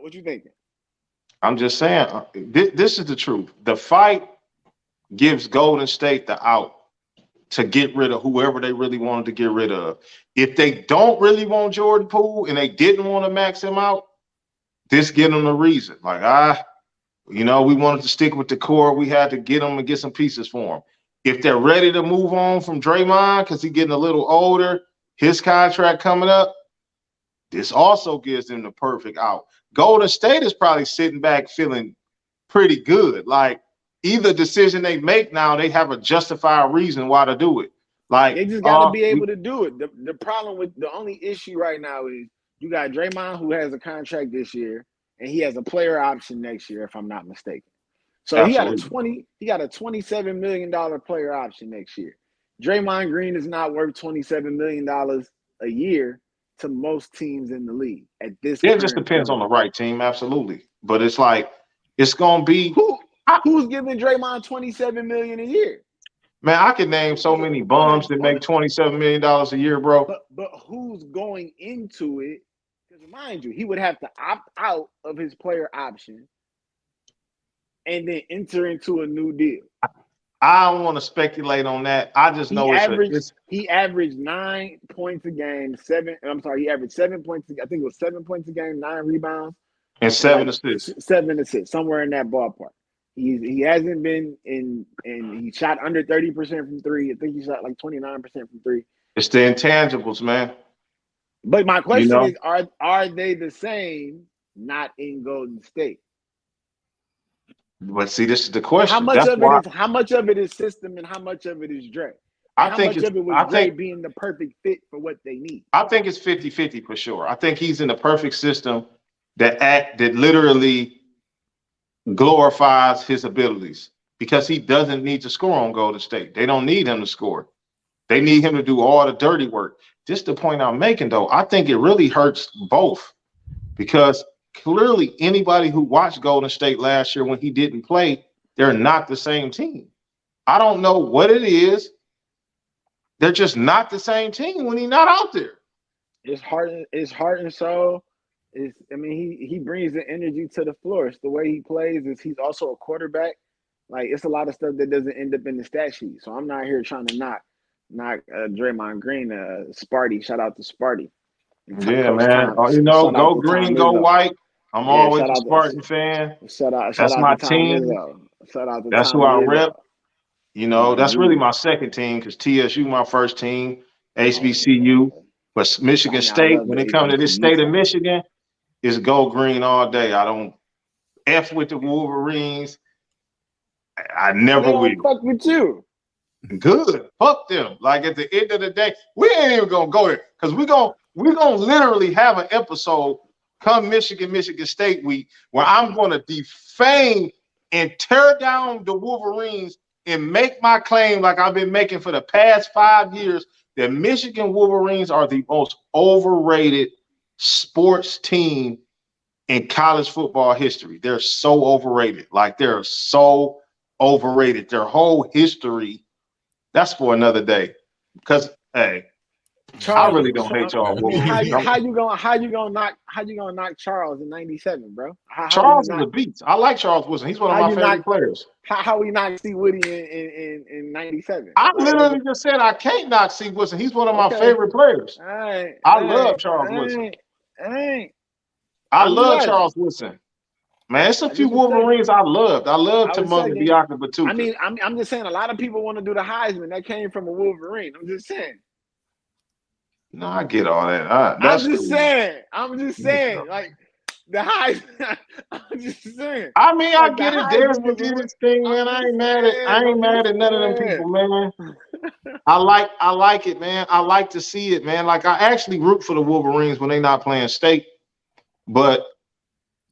what you thinking? I'm just saying, this is the truth. The fight gives Golden State the out to get rid of whoever they really wanted to get rid of. If they don't really want Jordan Poole and they didn't want to max him out, this give them a reason. Like, we wanted to stick with the core. We had to get them and get some pieces for him. If they're ready to move on from Draymond because he's getting a little older, his contract coming up, this also gives them the perfect out. Golden State is probably sitting back feeling pretty good. Like, either decision they make now, they have a justified reason why to do it. Like, they just got to be able to do it. The problem with the only issue right now is you got Draymond, who has a contract this year, and he has a player option next year, if I'm not mistaken. So absolutely. he got a $27 million player option next year. Draymond Green is not worth $27 million a year to most teams in the league at this. It just depends on the right team, absolutely. But it's like it's gonna be who's giving Draymond $27 million a year? Man, I could name so many bums that make $27 million a year, bro. But who's going into it? Because mind you, he would have to opt out of his player option and then enter into a new deal. I don't want to speculate on that. I just know he averaged 9 points a game, he averaged 7 points. I think it was 7 points a game, 9 rebounds, and 7 assists. 7 assists, somewhere in that ballpark. He hasn't been in, and he shot under 30% from three. I think he shot like 29% from three. It's the intangibles, man. But my question is, are they the same not in Golden State? But see, this is the question. How much of it is system and how much of it is Dre? How much of it was Dre being the perfect fit for what they need? I think it's 50-50 for sure. I think he's in the perfect system that literally glorifies his abilities because he doesn't need to score on Golden State. They don't need him to score. They need him to do all the dirty work. Just the point I'm making, though, I think it really hurts both because clearly anybody who watched Golden State last year when he didn't play, they're not the same team. I don't know what it is. They're just not the same team when he's not out there. It's heart and soul. He brings the energy to the floor. It's the way he plays. He's also a quarterback. Like, it's a lot of stuff that doesn't end up in the stat sheet. So I'm not here trying to knock Draymond Green, Sparty. Shout out to Sparty. Yeah, man. Go green, go white. I'm always a Spartan fan. That's my team. That's who I rep. That's really my second team because TSU my first team, HBCU. But Michigan State, when it comes to this state of Michigan, is go green all day. I don't F with the Wolverines. I never will. Fuck with you. Good. Fuck them. Like, at the end of the day, we ain't even gonna go there because we're gonna literally have an episode come Michigan State week where I'm gonna defame and tear down the Wolverines and make my claim like I've been making for the past 5 years that Michigan Wolverines are the most overrated sports team in college football history. They're so overrated. Like, they're so overrated. Their whole history. That's for another day. Because, hey, I Charles, really don't hate Charles I mean, Woodson. how you gonna knock Charles in '97, bro? How you Charles is not a beast. I like Charles Woodson. He's one of how my you not favorite players. how we not see Woody in '97? I Like, what literally just said I can't not see Woodson. He's one of my okay, favorite players. all right, I all love right, Charles all Woodson. right, all right. I I'm just love asking. Charles Woodson. Man, it's a few Just checking. Wolverines I loved. I love I was Timon and checking. Biaka Batuka. I mean, I'm just saying. A lot of people want to do the Heisman. That came from a Wolverine. I'm just saying. No, I get all that. That's I'm just cool. saying. I'm just saying. Like the Heisman. I'm just saying. I mean, Like, I get it. Desmond did his thing, man. I ain't mad at none of them people, man. I like it, man. I like to see it, man. Like I actually root for the Wolverines when they not playing state, but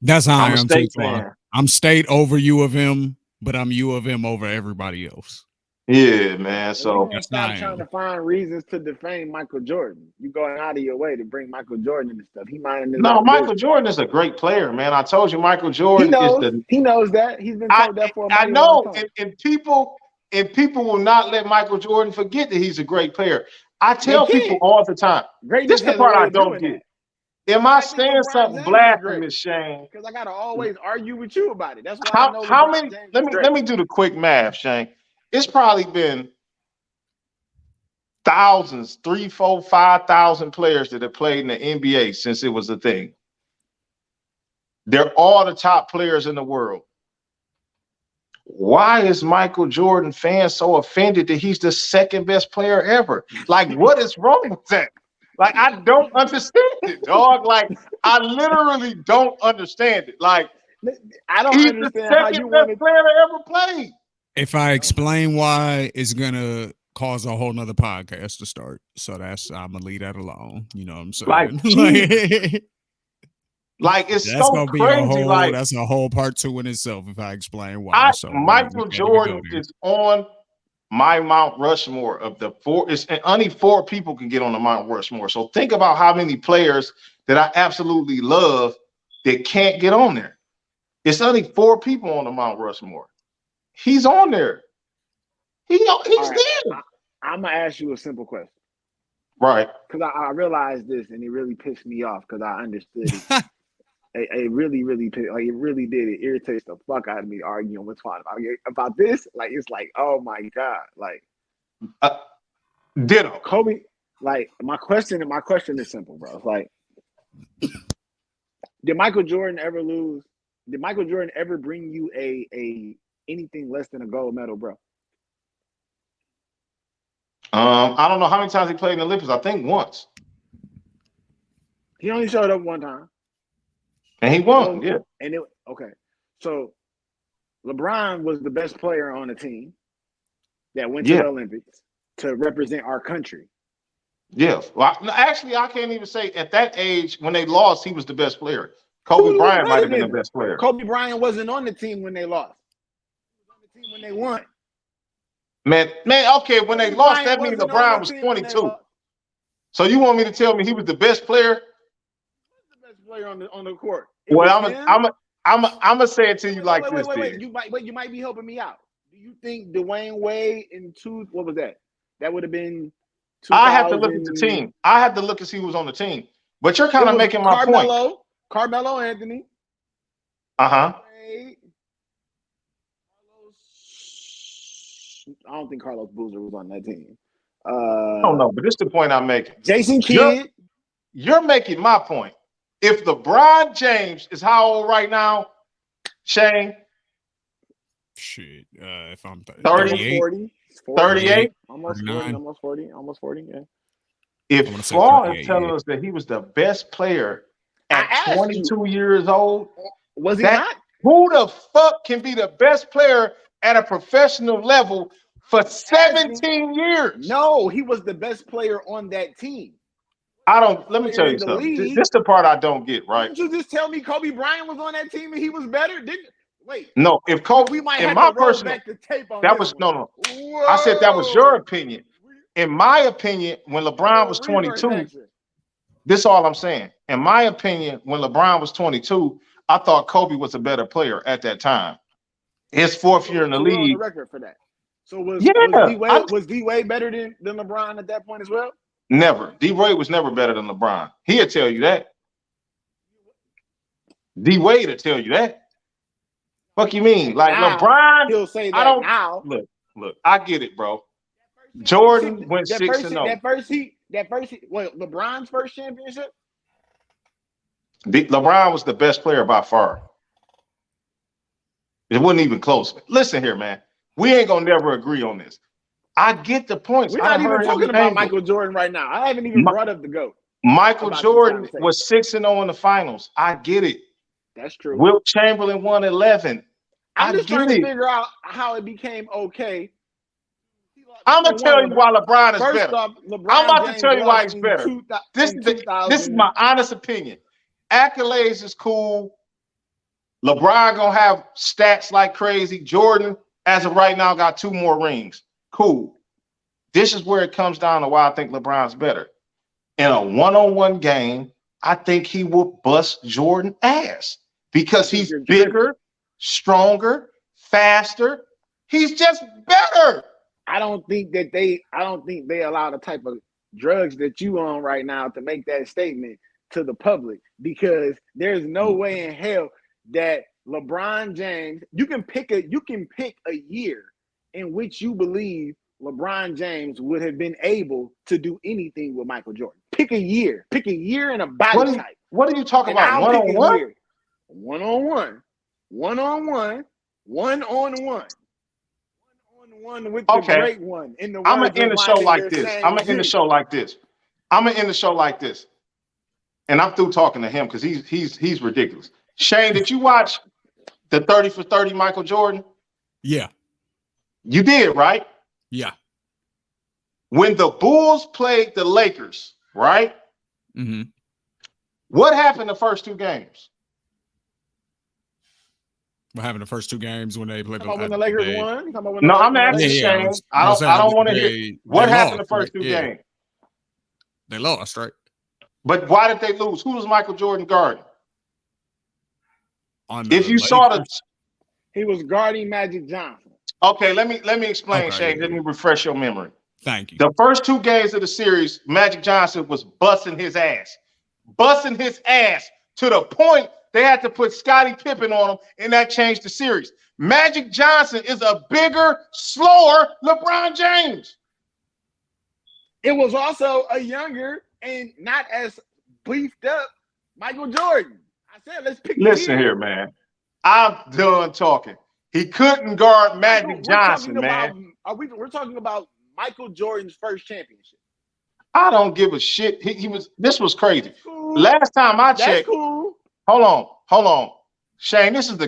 that's how I'm I a am too. state fan. I'm state over U of M, but I'm U of M over everybody else. Yeah, man. So you stop trying to find reasons to defame Michael Jordan. You going out of your way to bring Michael Jordan and stuff. He minding his own Michael business. Jordan is a great player, man. I told you, Michael Jordan He knows that. He's been told that for a I long know, time. and people will not let Michael Jordan forget that he's a great player. I tell people all the time. This is the part I don't get. Am I saying something blasphemous, Shane? Because I gotta always argue with you about it. That's why I know how many. Let me do the quick math, Shane. It's probably been thousands, 3, 4, 5,000 players that have played in the NBA since it was a thing. They're all the top players in the world. Why is Michael Jordan fans so offended that he's the second best player ever? Like, what is wrong with that? Like, I don't understand it, dog. Like, I literally don't understand it. Like, I don't understand how you want to player to ever play. If I explain why, it's gonna cause a whole nother podcast to start. So I'm gonna leave that alone. You know what I'm saying? Like it's that's so gonna be crazy. That's a whole part 2 in itself if I explain why. Michael Jordan is on my Mount Rushmore of the 4. And only 4 people can get on the Mount Rushmore. So think about how many players that I absolutely love that can't get on there. It's only 4 people on the Mount Rushmore. He's on there. He's there. I'm gonna ask you a simple question. Right. Because I realized this and it really pissed me off because I understood it. It really did. It irritates the fuck out of me arguing with Twan about this. Like, it's like, oh my God. Like, ditto. Kobe, like, my question is simple, bro. It's like, did Michael Jordan ever lose? Did Michael Jordan ever bring you a anything less than a gold medal, bro? I don't know how many times he played in the Olympics. I think once. He only showed up one time. And he won, yeah. And okay. So LeBron was the best player on the team that went to the Olympics to represent our country. Yeah. Well, actually, I can't even say at that age when they lost, he was the best player. Kobe Bryant might have been the best player. Kobe Bryant wasn't on the team when they lost. He was on the team when they won. Man, okay, when they lost, that means LeBron was 22. So you want me to tell me he was the best player? He was the best player on the court. Well, I'm gonna say it to you like this. Wait, you might be helping me out. Do you think Dwayne Wade what was that? That would have been 2000. I have to look at the team. I have to look and see who was on the team. But you're kind of making my point. Carmelo Anthony. Uh-huh. I don't think Carlos Boozer was on that team. I don't know, but this is the point I'm making. Jason Kidd. You're making my point. If LeBron James is how old right now, Shane? Shit. If I'm 30, 38, almost 40, yeah. If Flaw is telling us that he was the best player at 22 years old, was he not? Who the fuck can be the best player at a professional level for 17 years? No, he was the best player on that team. Let me tell you something. This is the part I don't get, right? Didn't you just tell me Kobe Bryant was on that team and he was better? Wait. No, if Kobe, we might in have my to roll personal, back the tape on that was one. no. I said that was your opinion. In my opinion, when LeBron was 22, this is all I'm saying. In my opinion, when LeBron was 22, I thought Kobe was a better player at that time. His 4th year in the league. On the record for that. So was D Wade better than LeBron at that point as well? Never. D-Wade was never better than LeBron. He'll tell you that. D-Wade will tell you that. Fuck you mean? Like now, LeBron, he'll say that I don't now. look, I get it, bro. Jordan went 6-0. That first heat. Well, LeBron's first championship. LeBron was the best player by far. It wasn't even close. Listen here, man. We ain't gonna never agree on this. I get the points. We're not even talking about Michael Jordan right now. I haven't even brought up the GOAT. Michael Jordan was 6-0 in the finals. I get it. That's true. Wilt Chamberlain won 11. I'm just trying to figure out how it became okay. I'm gonna tell you why LeBron is better. Off, I'm about to tell you why he's better. This is my honest opinion. Accolades is cool. LeBron gonna have stats like crazy. Jordan, as of right now, got 2 more rings. Cool. This is where it comes down to why I think LeBron's better. In a one-on-one game, I think he will bust Jordan ass because he's bigger, stronger, faster. He's just better. I don't think they allow the type of drugs that you on right now to make that statement to the public, because there's no way in hell that LeBron James, you can pick a year in which you believe LeBron James would have been able to do anything with Michael Jordan. Pick a year and a body type. What are you talking about? One-on-one? One-on-one. One-on-one with the great one. In the I'm gonna end the show like this. And I'm through talking to him because he's ridiculous. Shane, did you watch the 30 for 30 Michael Jordan? Yeah. You did, right? Yeah. When the Bulls played the Lakers, right? Mm-hmm. What happened the first 2 games? What happened the first 2 games when they played? When the Lakers won? No, I'm asking Shane. I don't want to hear. What happened the first 2 games? They lost, right? But why did they lose? Who was Michael Jordan guarding? If you Lakers? saw he was guarding Magic Johnson. Okay, let me explain, Shane. Let me refresh your memory. Thank you. The first 2 games of the series, Magic Johnson was busting his ass to the point they had to put Scottie Pippen on him, and that changed the series. Magic Johnson is a bigger, slower LeBron James. It was also a younger and not as beefed up Michael Jordan. I said, let's pick. Listen here, man. I'm done talking. He couldn't guard Magic Johnson, man. We're talking about Michael Jordan's first championship. I don't give a shit. This was crazy. Cool. Last time I checked. That's cool. Hold on. Shane, this is the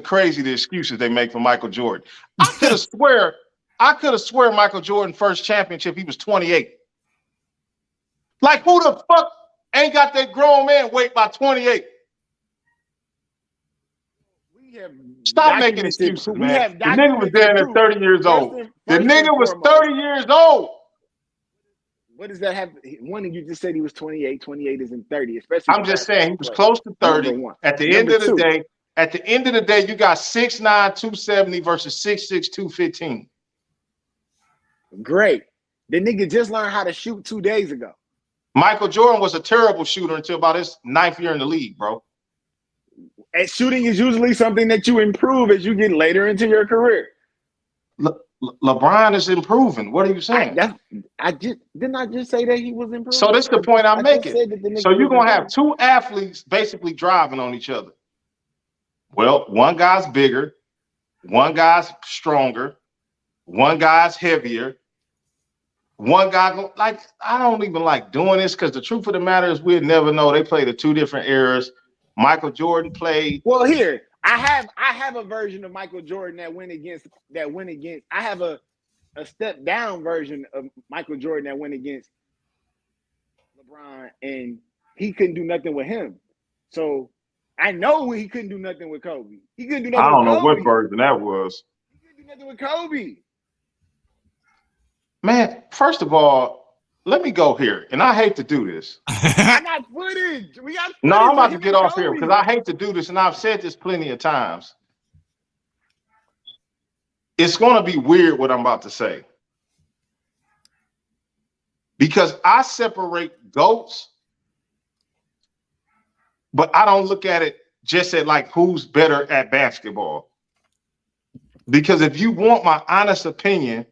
excuses they make for Michael Jordan. I could have swear Michael Jordan first championship, he was 28. Like, who the fuck ain't got that grown man weight by 28? Stop making excuses, man. The nigga was there at 30 years old. The nigga was 30 years old. What does that have? One, you just said he was 28. 28 isn't 30, especially. I'm just saying he was close to 30. At the end of the day, you got 6'9", 270 versus 6'6", 215. Great. The nigga just learned how to shoot 2 days ago. Michael Jordan was a terrible shooter until about his 9th year in the league, bro. And shooting is usually something that you improve as you get later into your career. LeBron is improving. What are you saying? Didn't I just say that he was improving? So that's the point I'm making. So you're gonna have 2 athletes basically driving on each other. Well, one guy's bigger, one guy's stronger, one guy's heavier. One guy I don't even like doing this because the truth of the matter is we'll never know. They played at 2 different eras. Michael Jordan played. Well, here I have a version of Michael Jordan that went against. I have a step down version of Michael Jordan that went against LeBron, and he couldn't do nothing with him. So I know he couldn't do nothing with Kobe. He couldn't do nothing. I don't know what version that was. He couldn't do nothing with Kobe. Man, first of all, let me go here, and I hate to do this. I got footage. We got footage. No, I'm about to get off here because I hate to do this, and I've said this plenty of times. It's going to be weird what I'm about to say. because I separate GOATs, but I don't look at it just at like who's better at basketball. Because if you want my honest opinion,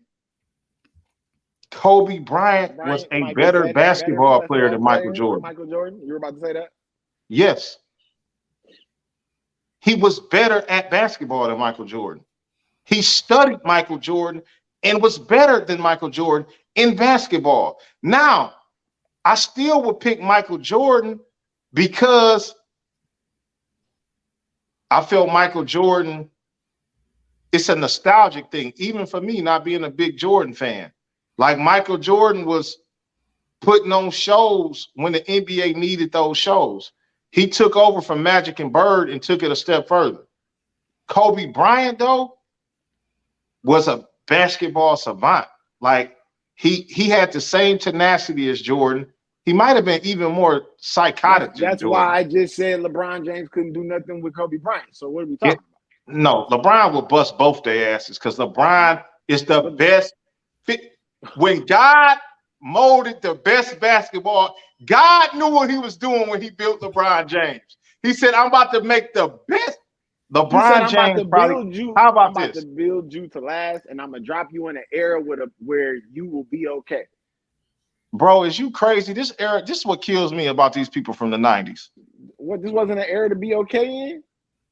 Kobe Bryant was a better basketball player than Michael Jordan. Michael Jordan, you were about to say that? Yes. He was better at basketball than Michael Jordan. He studied Michael Jordan and was better than Michael Jordan in basketball. Now, I still would pick Michael Jordan because I feel Michael Jordan, it's a nostalgic thing, even for me not being a big Jordan fan. Like Michael Jordan was putting on shows when the NBA needed those shows. He took over from Magic and Bird and took it a step further. Kobe Bryant, though, was a basketball savant. Like he had the same tenacity as Jordan. He might have been even more psychotic. That's why I just said LeBron James couldn't do nothing with Kobe Bryant. So what are we talking about? No, LeBron will bust both their asses because LeBron is the best fit. When God molded the best basketball, God knew what he was doing when he built LeBron James. He said, I'm about to make the best. LeBron James probably. How about this? I'm about to build you to last, and I'm going to drop you in an era where you will be okay. Bro, is you crazy? This era, this is what kills me about these people from the 90s. What, this wasn't an era to be okay in?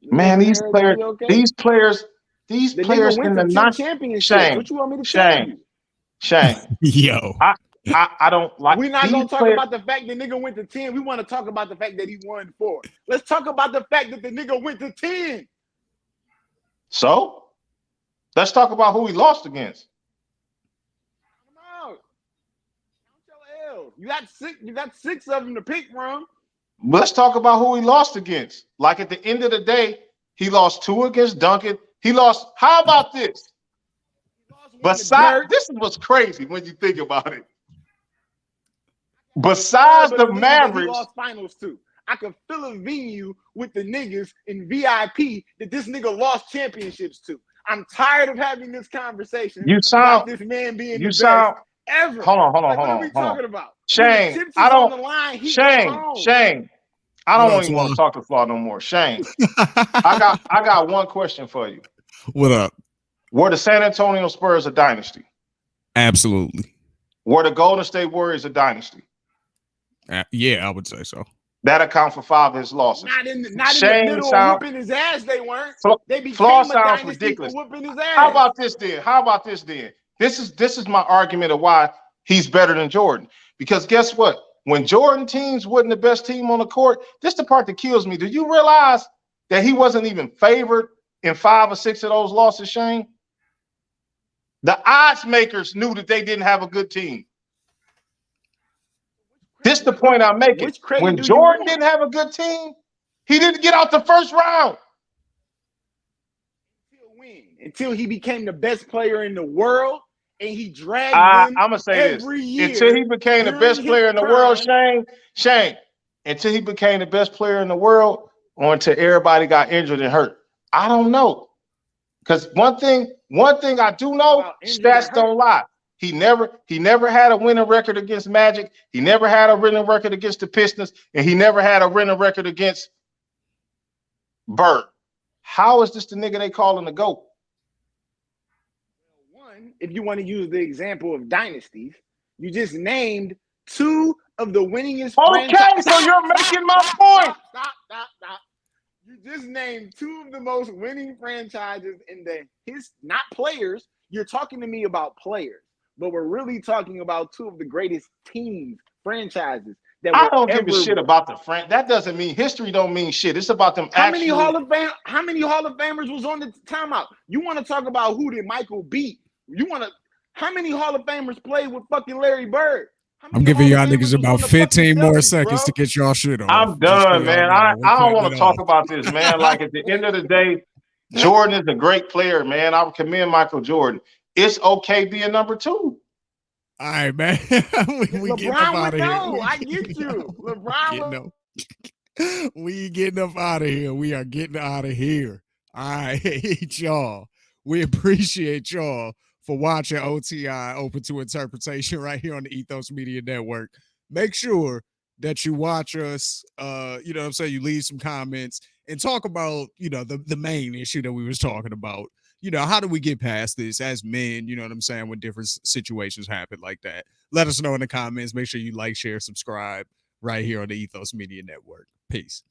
Man, these players in the 90s. Shame. What you want me to tell you? Shame. Yo. I don't like. We're not gonna talk about the fact that nigga went to 10. We want to talk about the fact that he won 4. Let's talk about the fact that the nigga went to 10. So let's talk about who he lost against. Come on. Count your L's. You got six of them to pick from. Let's talk about who he lost against. Like at the end of the day, he lost 2 against Duncan. He lost. How about this? Besides, this is what's crazy when you think about it. Besides the Mavericks, he lost finals too. I could fill a venue with the niggas in VIP that this nigga lost championships to. I'm tired of having this conversation about this man being the best ever. Hold on. What are we talking about? Shane, I don't. Shane, I don't even want to talk to Flaw no more. Shane, I got one question for you. What up? Were the San Antonio Spurs a dynasty? Absolutely. Were the Golden State Warriors a dynasty? Yeah, I would say so. That account for 5 of his losses. Not in the middle of whooping his ass, they weren't. They became Flaw a sounds dynasty ridiculous. for whooping his ass. How about this then? This is my argument of why he's better than Jordan. Because guess what? When Jordan teams wasn't the best team on the court, this is the part that kills me. Do you realize that he wasn't even favored in 5 or 6 of those losses, Shane? The odds makers knew that they didn't have a good team. This is the point I'm making. When Jordan didn't have a good team, he didn't get out the first round. Until he became the best player in the world and he dragged them I'm gonna say every this. year. Until he became the best player in the world, Shane, until he became the best player in the world, or until everybody got injured and hurt. I don't know. Because one thing I do know, stats don't lie. He never had a winning record against Magic. He never had a winning record against the Pistons, and he never had a winning record against Bird. How is this the nigga they calling the GOAT? One, if you want to use the example of dynasties, you just named 2 of the winningest franchises. So you're making my point. Stop. You just named 2 of the most winning franchises in not players. You're talking to me about players, but we're really talking about 2 of the greatest teams, franchises. I don't give a shit about the franchise. That doesn't mean history don't mean shit. It's about them. How many Hall of Famers was on the timeout? You want to talk about who did Michael beat? How many Hall of Famers played with fucking Larry Bird? I'm giving y'all niggas about 15 more seconds to get y'all shit on. I'm done, man. I don't want to talk about this, man. Like at the end of the day, Jordan is a great player, man. I would commend Michael Jordan. It's okay being number 2. All right, man. we getting up out of here. I get you. LeBron we getting up out of here. We are getting out of here. All right, y'all. We appreciate y'all for watching OTI, Open to Interpretation, right here on the Ethos Media Network. Make sure that you watch us, you know what I'm saying, you leave some comments and talk about, you know, the main issue that we was talking about. You know, how do we get past this as men, you know what I'm saying, when different situations happen like that? Let us know in the comments. Make sure you like, share, subscribe right here on the Ethos Media Network. Peace.